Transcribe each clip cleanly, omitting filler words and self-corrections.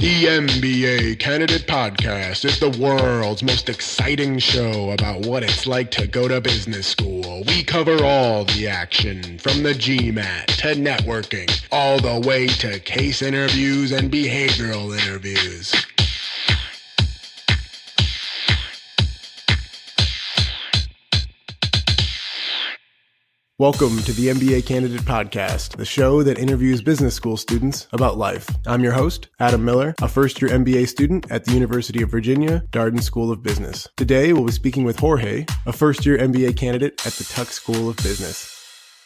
The MBA Candidate Podcast is the world's most exciting show about what it's like to go to business school. We cover all the action, from the GMAT to networking, all the way to case interviews and behavioral interviews. Welcome to the MBA Candidate Podcast, the show that interviews business school students about life. I'm your host, Adam Miller, a first-year MBA student at the University of Virginia, Darden School of Business. Today, we'll be speaking with Jorge, a first-year MBA candidate at the Tuck School of Business.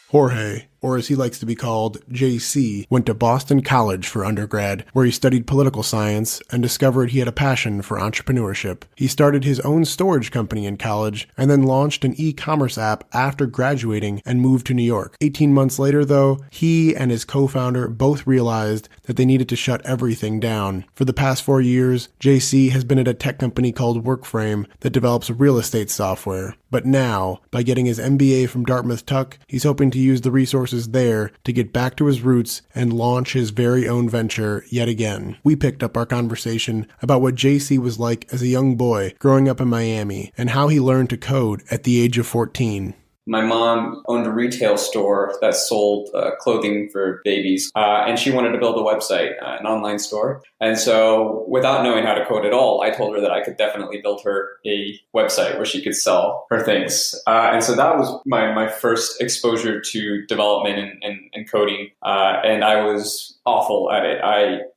Jorge, or as he likes to be called, JC, went to Boston College for undergrad, where he studied political science and discovered he had a passion for entrepreneurship. He started his own storage company in college and then launched an e-commerce app after graduating and moved to New York. 18 months later, though, he and his co-founder both realized that they needed to shut everything down. For the past 4 years, JC has been at a tech company called Workframe that develops real estate software. But now, by getting his MBA from Dartmouth Tuck, he's hoping to use the resources there to get back to his roots and launch his very own venture yet again. We picked up our conversation about what JC was like as a young boy growing up in Miami and how he learned to code at the age of 14. My mom owned a retail store that sold clothing for babies, and she wanted to build a website, an online store. And so without knowing how to code at all, I told her that I could definitely build her a website where she could sell her things. And so that was my first exposure to development and coding. And I was awful at it.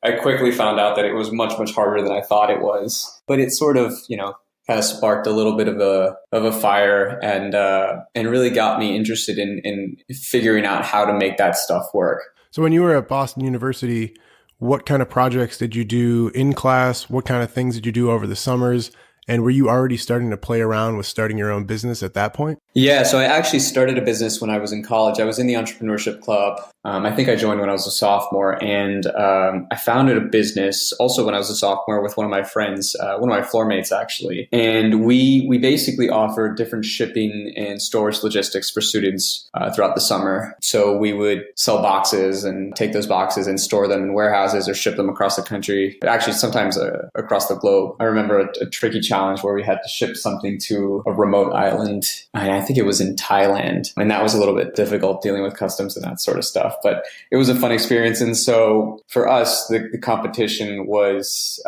I quickly found out that it was much, much harder than I thought it was. But it sort of, kind of sparked a little bit of a fire and really got me interested in figuring out how to make that stuff work. So when you were at Boston University, what kind of projects did you do in class? What kind of things did you do over the summers? And were you already starting to play around with starting your own business at that point? Yeah, so I actually started a business when I was in college. I was in the Entrepreneurship Club. I think I joined when I was a sophomore, and I founded a business also when I was a sophomore with one of my friends, one of my floor mates actually. And we basically offered different shipping and storage logistics for students throughout the summer. So we would sell boxes and take those boxes and store them in warehouses or ship them across the country, actually sometimes across the globe. I remember a tricky challenge where we had to ship something to a remote island. I think it was in Thailand. And that was a little bit difficult dealing with customs and that sort of stuff. But it was a fun experience. And so for us, the competition was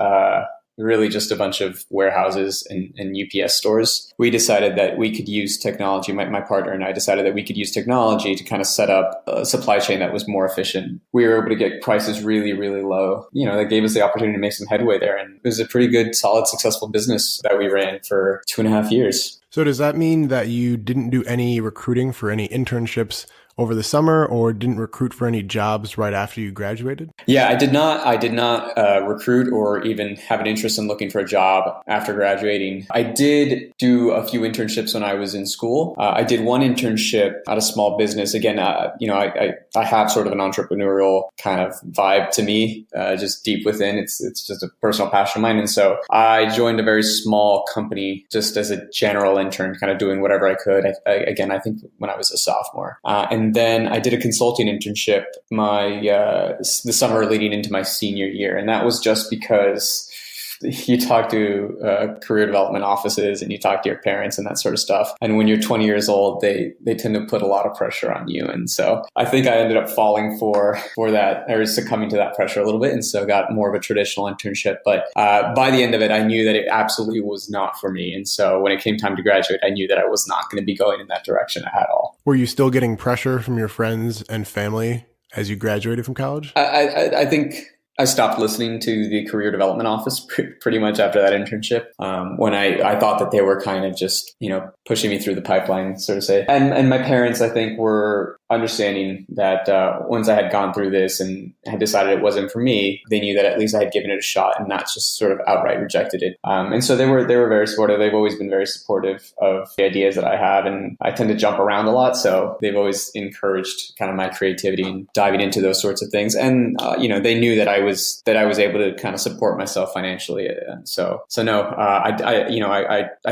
really just a bunch of warehouses and UPS stores. We decided that we could use technology. My partner and I decided that we could use technology to kind of set up a supply chain that was more efficient. We were able to get prices really, really low. That gave us the opportunity to make some headway there. And it was a pretty good, solid, successful business that we ran for 2.5 years. So does that mean that you didn't do any recruiting for any internships over the summer, or didn't recruit for any jobs right after you graduated? Yeah, I did not recruit or even have an interest in looking for a job after graduating. I did do a few internships when I was in school. I did one internship at a small business. Again, I have sort of an entrepreneurial kind of vibe to me, just deep within. It's just a personal passion of mine. And so I joined a very small company just as a general intern, kind of doing whatever I could. I think when I was a sophomore. And then I did a consulting internship the summer leading into my senior year. And that was just because you talk to career development offices and you talk to your parents and that sort of stuff. And when you're 20 years old, they tend to put a lot of pressure on you. And so I think I ended up falling for that, or succumbing to that pressure a little bit. And so got more of a traditional internship. But by the end of it, I knew that it absolutely was not for me. And so when it came time to graduate, I knew that I was not going to be going in that direction at all. Were you still getting pressure from your friends and family as you graduated from college? I think I stopped listening to the career development office pretty much after that internship, when I thought that they were kind of just, pushing me through the pipeline, so to say. And my parents, I think, were understanding that once I had gone through this and had decided it wasn't for me, they knew that at least I had given it a shot and not just sort of outright rejected it. And so they were very supportive. They've always been very supportive of the ideas that I have, and I tend to jump around a lot. So they've always encouraged kind of my creativity and diving into those sorts of things. And they knew that I was able to kind of support myself financially. So no, I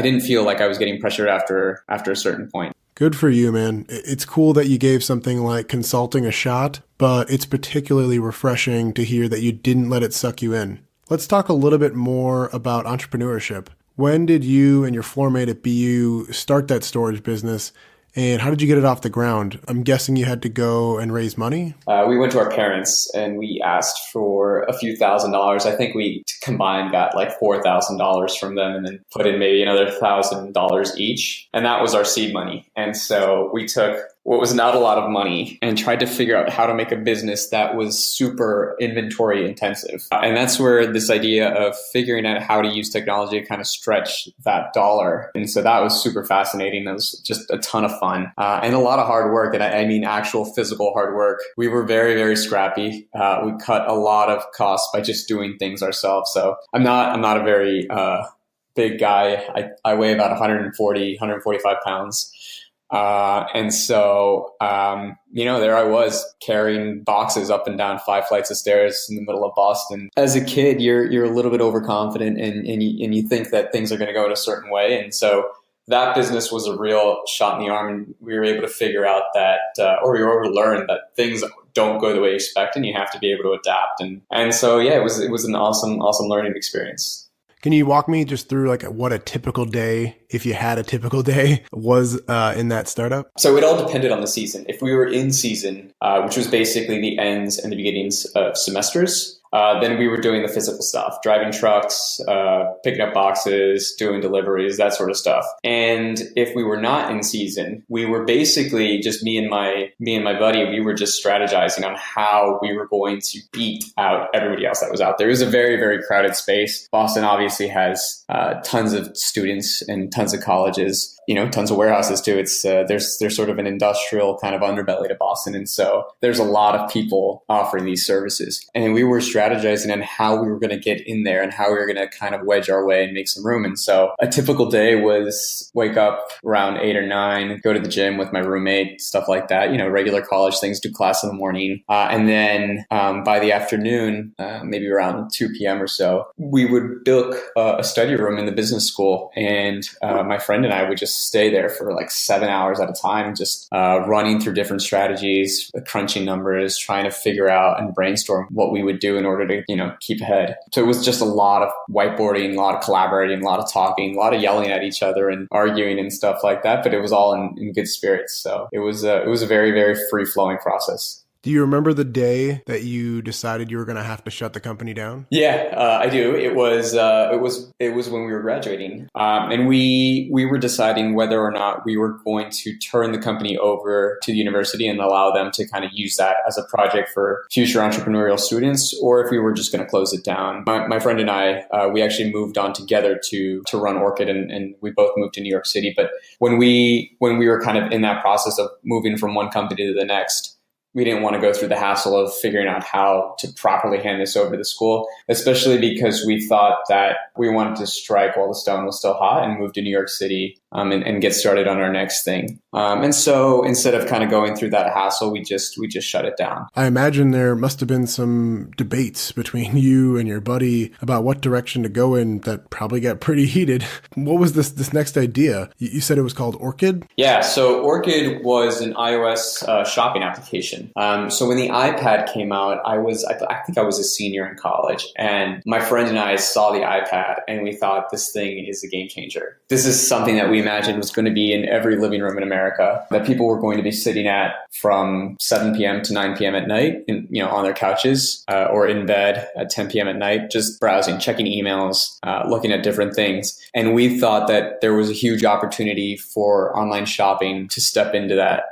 didn't feel like I was getting pressured after a certain point. Good for you, man. It's cool that you gave something like consulting a shot, but it's particularly refreshing to hear that you didn't let it suck you in. Let's talk a little bit more about entrepreneurship. When did you and your floor mate at BU start that storage business? And how did you get it off the ground? I'm guessing you had to go and raise money? We went to our parents and we asked for a few $1,000s. I think we combined got like $4,000 from them and then put in maybe another $1,000 each. And that was our seed money. And so we took what was not a lot of money and tried to figure out how to make a business that was super inventory intensive. And that's where this idea of figuring out how to use technology to kind of stretch that dollar. And so that was super fascinating. That was just a ton of fun and a lot of hard work. And I mean, actual physical hard work. We were very, very scrappy. We cut a lot of costs by just doing things ourselves. So I'm not a very big guy. I weigh about 145 pounds. And so, there I was carrying boxes up and down 5 flights of stairs in the middle of Boston. As a kid, you're a little bit overconfident and you think that things are going to go in a certain way. And so that business was a real shot in the arm. And we were able to figure out that, or we were able to learn that things don't go the way you expect and you have to be able to adapt. And so, yeah, it was an awesome learning experience. Can you walk me just through like what a typical day, if you had a typical day, was in that startup? So it all depended on the season. If we were in season, which was basically the ends and the beginnings of semesters, then we were doing the physical stuff, driving trucks, picking up boxes, doing deliveries, that sort of stuff. And if we were not in season, we were basically just me and my buddy, we were just strategizing on how we were going to beat out everybody else that was out there. It was a very, very crowded space. Boston obviously has tons of students and tons of colleges, tons of warehouses too. It's there's sort of an industrial kind of underbelly to Boston. And so there's a lot of people offering these services. And we were strategizing on how we were going to get in there and how we were going to kind of wedge our way and make some room. And so a typical day was wake up around 8 or 9, go to the gym with my roommate, stuff like that, regular college things, do class in the morning. And then by the afternoon, maybe around 2 p.m. or so, we would book a study room in the business school. And my friend and I would just stay there for like 7 hours at a time, just running through different strategies, crunching numbers, trying to figure out and brainstorm what we would do in order to, keep ahead. So it was just a lot of whiteboarding, a lot of collaborating, a lot of talking, a lot of yelling at each other and arguing and stuff like that. But it was all in good spirits. So it was a very, very free flowing process. Do you remember the day that you decided you were going to have to shut the company down? Yeah, I do. It was when we were graduating, and we were deciding whether or not we were going to turn the company over to the university and allow them to kind of use that as a project for future entrepreneurial students, or if we were just going to close it down. My friend and I, we actually moved on together to run Orchid, and we both moved to New York City. But when we were kind of in that process of moving from one company to the next, we didn't want to go through the hassle of figuring out how to properly hand this over to the school, especially because we thought that we wanted to strike while the stone was still hot and move to New York City and get started on our next thing. And so instead of kind of going through that hassle, we just shut it down. I imagine there must have been some debates between you and your buddy about what direction to go in that probably got pretty heated. What was this next idea? You said it was called Orchid? Yeah, so Orchid was an iOS shopping application. So when the iPad came out, I think I was a senior in college, and my friend and I saw the iPad and we thought this thing is a game changer. This is something that we imagined was going to be in every living room in America, that people were going to be sitting at from 7 p.m. to 9 p.m. at night, on their couches or in bed at 10 p.m. at night, just browsing, checking emails, looking at different things. And we thought that there was a huge opportunity for online shopping to step into that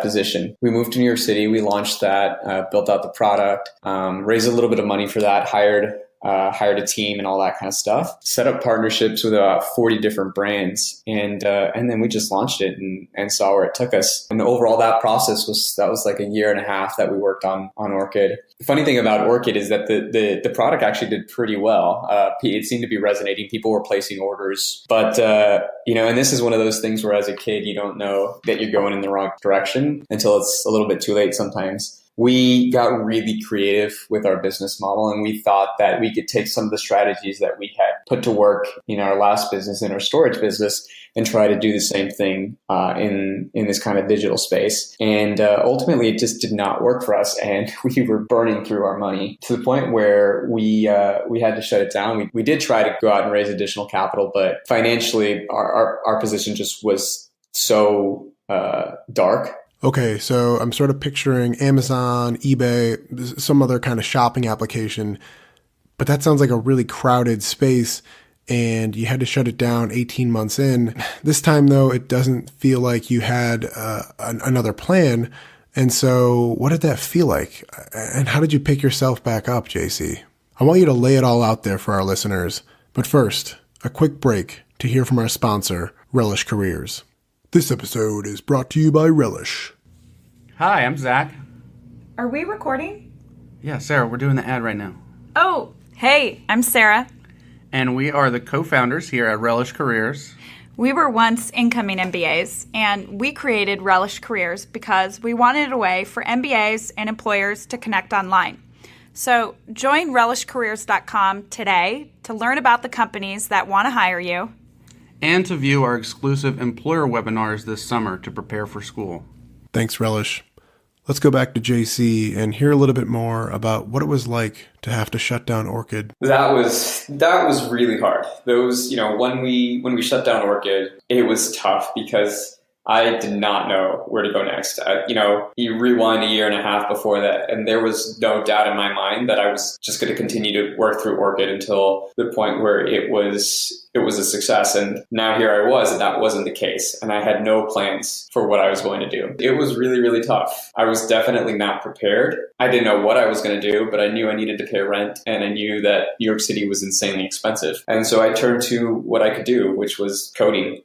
position. We moved to New York City. We launched that, built out the product, raised a little bit of money for that, hired a team and all that kind of stuff, set up partnerships with about 40 different brands. And then we just launched it and saw where it took us. And overall, that process was like a year and a half that we worked on Orchid. The funny thing about Orchid is that the product actually did pretty well. It seemed to be resonating. People were placing orders, but, and this is one of those things where as a kid, you don't know that you're going in the wrong direction until it's a little bit too late sometimes. We got really creative with our business model, and we thought that we could take some of the strategies that we had put to work in our last business, in our storage business, and try to do the same thing in this kind of digital space. And ultimately, it just did not work for us. And we were burning through our money to the point where we had to shut it down. We did try to go out and raise additional capital, but financially, our position just was so dark. Okay, so I'm sort of picturing Amazon, eBay, some other kind of shopping application, but that sounds like a really crowded space, and you had to shut it down 18 months in. This time, though, it doesn't feel like you had another plan. And so what did that feel like? And how did you pick yourself back up, JC? I want you to lay it all out there for our listeners. But first, a quick break to hear from our sponsor, Relish Careers. This episode is brought to you by Relish. Hi, I'm Zach. Are we recording? Yeah, Sarah, we're doing the ad right now. Oh, hey, I'm Sarah. And we are the co-founders here at Relish Careers. We were once incoming MBAs, and we created Relish Careers because we wanted a way for MBAs and employers to connect online. So join relishcareers.com today to learn about the companies that want to hire you, and to view our exclusive employer webinars this summer to prepare for school. Thanks, Relish. Let's go back to JC and hear a little bit more about what it was like to have to shut down Orchid. That was really hard. Those, when we shut down Orchid, it was tough because I did not know where to go next. You rewind a year and a half before that, and there was no doubt in my mind that I was just going to continue to work through Orchid until the point where it was a success. And now here I was, and that wasn't the case. And I had no plans for what I was going to do. It was really, really tough. I was definitely not prepared. I didn't know what I was going to do, but I knew I needed to pay rent, and I knew that New York City was insanely expensive. And so I turned to what I could do, which was coding.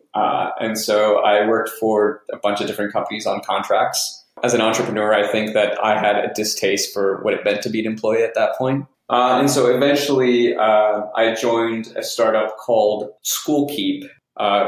And so I worked for a bunch of different companies on contracts. As an entrepreneur, I think that I had a distaste for what it meant to be an employee at that point. And so eventually I joined a startup called SchoolKeep,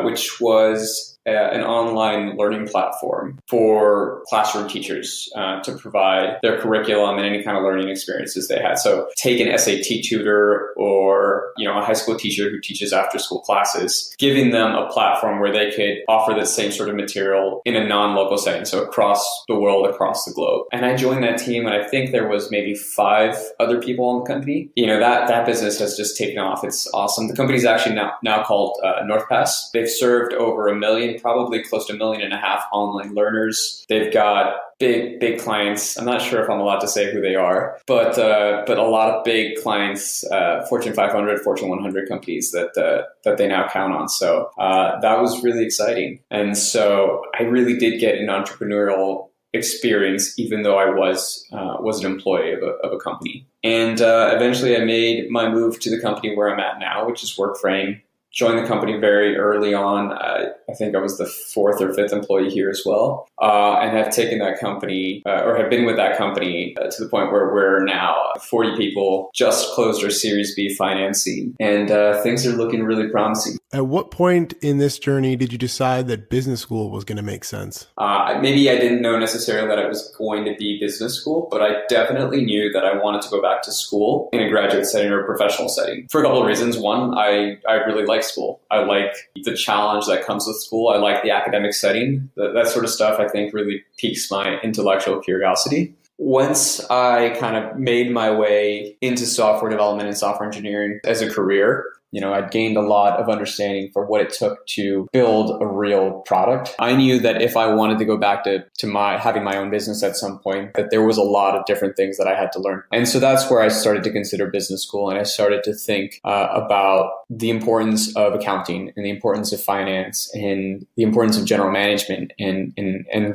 which was an online learning platform for classroom teachers to provide their curriculum and any kind of learning experiences they had. So take an SAT tutor or a high school teacher who teaches after school classes, giving them a platform where they could offer the same sort of material in a non-local setting, so across the world, across the globe. And I joined that team, and I think there was maybe 5 other people in the company. That business has just taken off. It's awesome. The company's actually now called NorthPass. They've served over 1 million, probably close to 1.5 million online learners. They've got big clients. I'm not sure if I'm allowed to say who they are, but a lot of big clients, Fortune 500, Fortune 100 companies that they now count on. So that was really exciting. And so I really did get an entrepreneurial experience, even though I was an employee of a company. And eventually I made my move to the company where I'm at now, which is Workframe. Joined the company very early on. I think I was the 4th or 5th employee here as well, and have taken that company or have been with that company to the point where we're now 40 people, just closed our Series B financing, and things are looking really promising. At what point in this journey did you decide that business school was going to make sense? Maybe I didn't know necessarily that it was going to be business school, but I definitely knew that I wanted to go back to school in a graduate setting or a professional setting for a couple of reasons. One, I really like school. I like the challenge that comes with school. I like the academic setting. That sort of stuff I think really piques my intellectual curiosity. Once I kind of made my way into software development and software engineering as a career, I'd gained a lot of understanding for what it took to build a real product. I knew that if I wanted to go back to having my own business at some point, that there was a lot of different things that I had to learn. And so that's where I started to consider business school, and I started to think about the importance of accounting and the importance of finance and the importance of general management and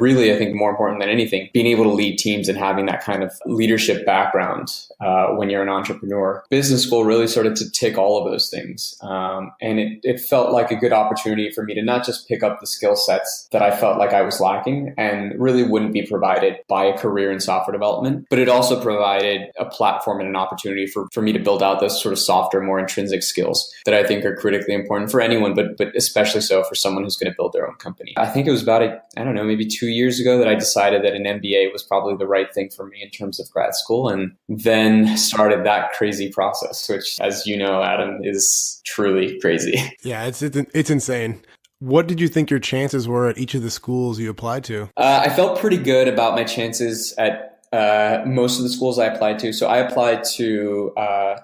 really, I think more important than anything, being able to lead teams and having that kind of leadership background when you're an entrepreneur. Business school really started to tick all of those things. And it felt like a good opportunity for me to not just pick up the skill sets that I felt like I was lacking and really wouldn't be provided by a career in software development, but it also provided a platform and an opportunity for me to build out those sort of softer, more intrinsic skills, that I think are critically important for anyone, but especially so for someone who's going to build their own company. I think it was about, maybe 2 years ago that I decided that an MBA was probably the right thing for me in terms of grad school, and then started that crazy process, which, as you know, Adam, is truly crazy. Yeah, it's insane. What did you think your chances were at each of the schools you applied to? I felt pretty good about my chances at most of the schools I applied to. So I applied to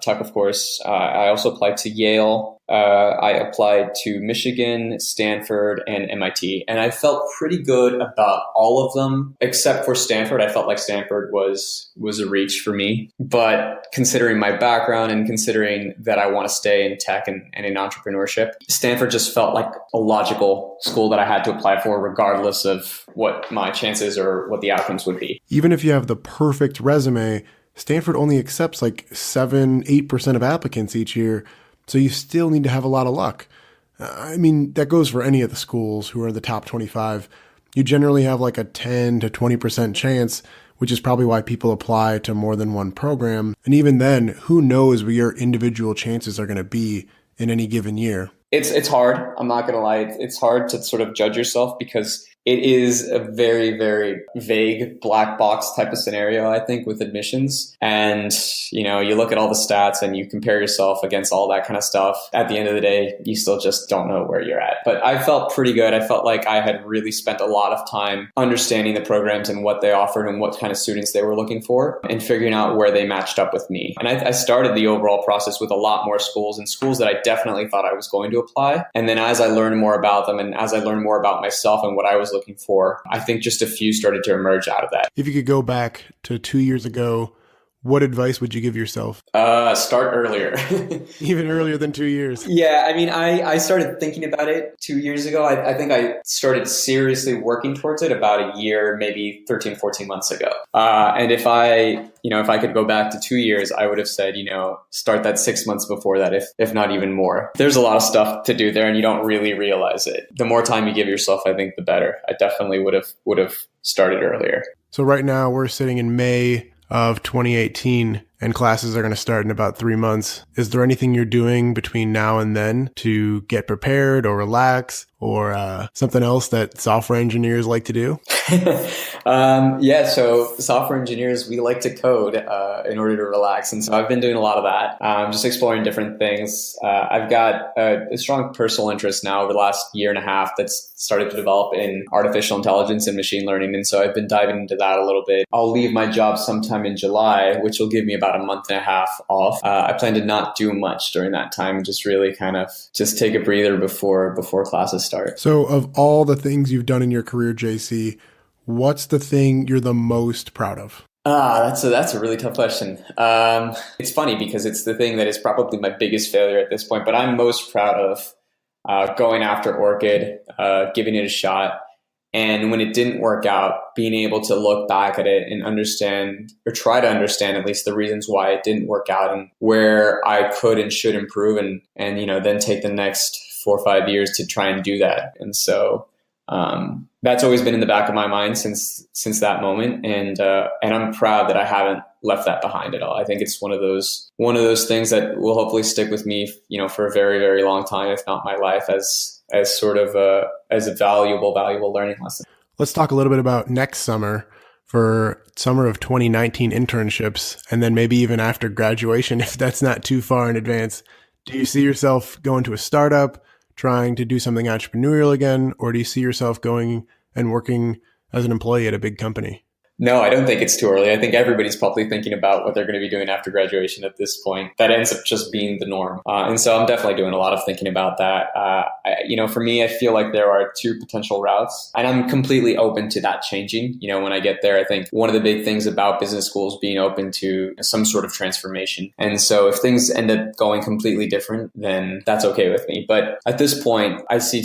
Tuck, of course. I also applied to Yale. I applied to Michigan, Stanford, and MIT. And I felt pretty good about all of them, except for Stanford. I felt like Stanford was a reach for me. But considering my background and considering that I want to stay in tech and in entrepreneurship, Stanford just felt like a logical school that I had to apply for, regardless of what my chances or what the outcomes would be. Even if you have the perfect resume, Stanford only accepts like 7-8% of applicants each year. So you still need to have a lot of luck. I mean, that goes for any of the schools who are in the top 25. You generally have like a 10 to 20% chance, which is probably why people apply to more than one program. And even then, who knows what your individual chances are going to be in any given year. It's hard. I'm not going to lie. It's hard to sort of judge yourself because it is a very, very vague black box type of scenario, I think, with admissions. And, you look at all the stats and you compare yourself against all that kind of stuff. At the end of the day, you still just don't know where you're at. But I felt pretty good. I felt like I had really spent a lot of time understanding the programs and what they offered and what kind of students they were looking for and figuring out where they matched up with me. And I started the overall process with a lot more schools and schools that I definitely thought I was going to apply. And then as I learned more about them and as I learned more about myself and what I was looking for, I think just a few started to emerge out of that. If you could go back to 2 years ago, what advice would you give yourself? Start earlier. Even earlier than 2 years. Yeah, I mean, I started thinking about it 2 years ago. I think I started seriously working towards it about a year, maybe 13, 14 months ago. And if I could go back to 2 years, I would have said, start that 6 months before that, if not even more. There's a lot of stuff to do there and you don't really realize it. The more time you give yourself, I think the better. I definitely would have started earlier. So right now we're sitting in May of 2018 and classes are going to start in about 3 months. Is there anything you're doing between now and then to get prepared or relax or something else that software engineers like to do? So software engineers, we like to code in order to relax. And so I've been doing a lot of that, just exploring different things. I've got a strong personal interest now over the last year and a half that's started to develop in artificial intelligence and machine learning. And so I've been diving into that a little bit. I'll leave my job sometime in July, which will give me about a month and a half off. I plan to not do much during that time, just really kind of just take a breather before classes start. So of all the things you've done in your career, JC, what's the thing you're the most proud of? That's a really tough question. It's funny because it's the thing that is probably my biggest failure at this point, but I'm most proud of going after Orchid, giving it a shot. And when it didn't work out, being able to look back at it and understand, or try to understand at least the reasons why it didn't work out and where I could and should improve and then take the next 4 or 5 years to try and do that. And so that's always been in the back of my mind since that moment. And I'm proud that I haven't left that behind at all. I think it's one of those things that will hopefully stick with me, for a very, very long time, if not my life, as sort of as a valuable learning lesson. Let's talk a little bit about next summer for summer of 2019 internships, and then maybe even after graduation, if that's not too far in advance. Do you see yourself going to a startup, trying to do something entrepreneurial again, or do you see yourself going and working as an employee at a big company? No, I don't think it's too early. I think everybody's probably thinking about what they're going to be doing after graduation at this point. That ends up just being the norm. And so I'm definitely doing a lot of thinking about that. For me, I feel like there are two potential routes, and I'm completely open to that changing. When I get there, I think one of the big things about business schools being open to some sort of transformation. And so if things end up going completely different, then that's okay with me. But at this point, I see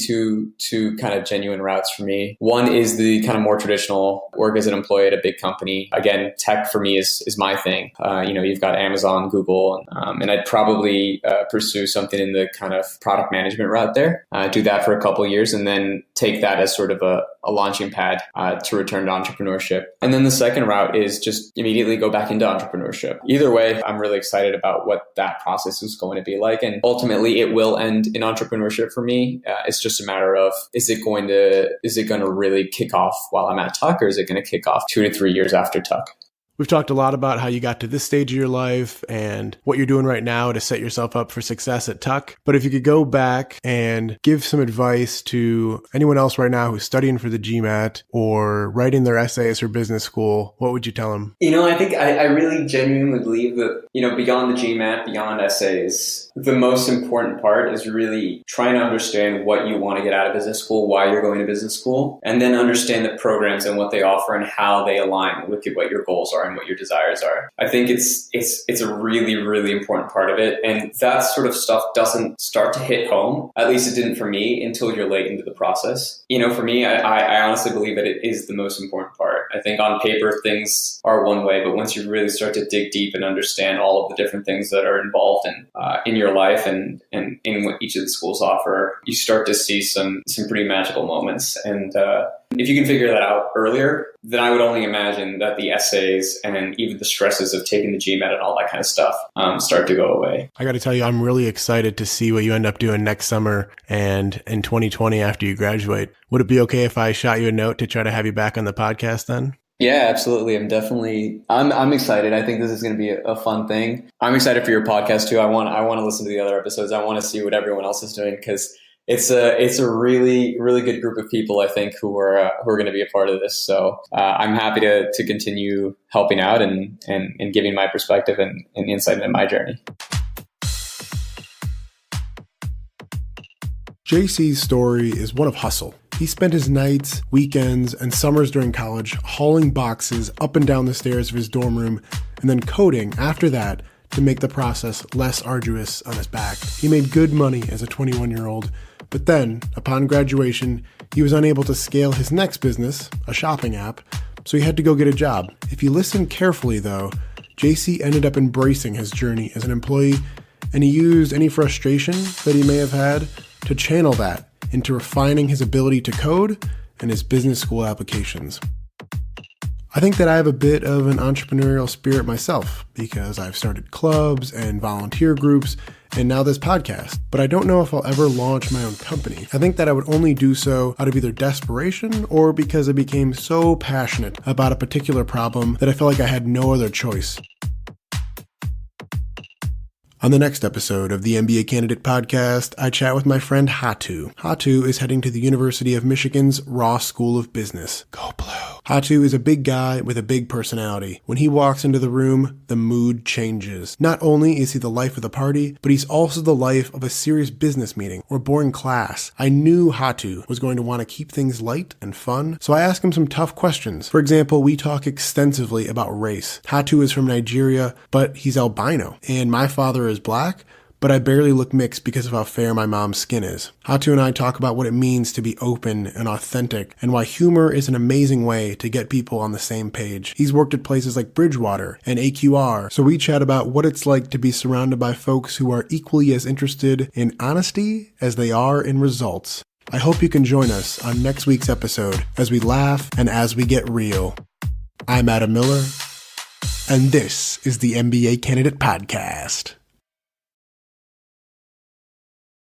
two kind of genuine routes for me. One is the kind of more traditional work as an employee at a big company. Again, tech for me is my thing. You've got Amazon, Google, and I'd probably pursue something in the kind of product management route there. Do that for a couple of years and then take that as sort of a launching pad to return to entrepreneurship. And then the second route is just immediately go back into entrepreneurship. Either way, I'm really excited about what that process is going to be like. And ultimately, it will end in entrepreneurship for me. It's just a matter of, is it going to really kick off while I'm at Tuck, or is it going to kick off 2 to 3 years after Tuck? We've talked a lot about how you got to this stage of your life and what you're doing right now to set yourself up for success at Tuck. But if you could go back and give some advice to anyone else right now who's studying for the GMAT or writing their essays for business school, what would you tell them? I think I really genuinely believe that, beyond the GMAT, beyond essays, the most important part is really trying to understand what you want to get out of business school, why you're going to business school, and then understand the programs and what they offer and how they align with what your goals are and what your desires are. I think it's a really, really important part of it. And that sort of stuff doesn't start to hit home. At least it didn't for me until you're late into the process. For me, I honestly believe that it is the most important part. I think on paper, things are one way, but once you really start to dig deep and understand all of the different things that are involved in your life and in what each of the schools offer, you start to see some pretty magical moments. And if you can figure that out earlier, then I would only imagine that the essays and even the stresses of taking the GMAT and all that kind of stuff start to go away. I got to tell you, I'm really excited to see what you end up doing next summer and in 2020 after you graduate. Would it be okay if I shot you a note to try to have you back on the podcast then? Yeah, absolutely. I'm excited. I think this is going to be a fun thing. I'm excited for your podcast too. I want to listen to the other episodes. I want to see what everyone else is doing because it's a really, really good group of people, I think, who are going to be a part of this. So I'm happy to continue helping out and giving my perspective and insight into my journey. JC's story is one of hustle. He spent his nights, weekends, and summers during college hauling boxes up and down the stairs of his dorm room and then coding after that to make the process less arduous on his back. He made good money as a 21-year-old, but then, upon graduation, he was unable to scale his next business, a shopping app, so he had to go get a job. If you listen carefully, though, JC ended up embracing his journey as an employee, and he used any frustration that he may have had to channel that into refining his ability to code and his business school applications. I think that I have a bit of an entrepreneurial spirit myself because I've started clubs and volunteer groups and now this podcast, but I don't know if I'll ever launch my own company. I think that I would only do so out of either desperation or because I became so passionate about a particular problem that I felt like I had no other choice. On the next episode of the MBA Candidate Podcast, I chat with my friend Hatu. Hatu is heading to the University of Michigan's Ross School of Business. Go Blue. Hatu is a big guy with a big personality. When he walks into the room, the mood changes. Not only is he the life of the party, but he's also the life of a serious business meeting or boring class. I knew Hatu was going to want to keep things light and fun, so I asked him some tough questions. For example, we talk extensively about race. Hatu is from Nigeria, but he's albino, and my father is black, but I barely look mixed because of how fair my mom's skin is. Hatu and I talk about what it means to be open and authentic and why humor is an amazing way to get people on the same page. He's worked at places like Bridgewater and AQR, so we chat about what it's like to be surrounded by folks who are equally as interested in honesty as they are in results. I hope you can join us on next week's episode as we laugh and as we get real. I'm Adam Miller, and this is the MBA Candidate Podcast.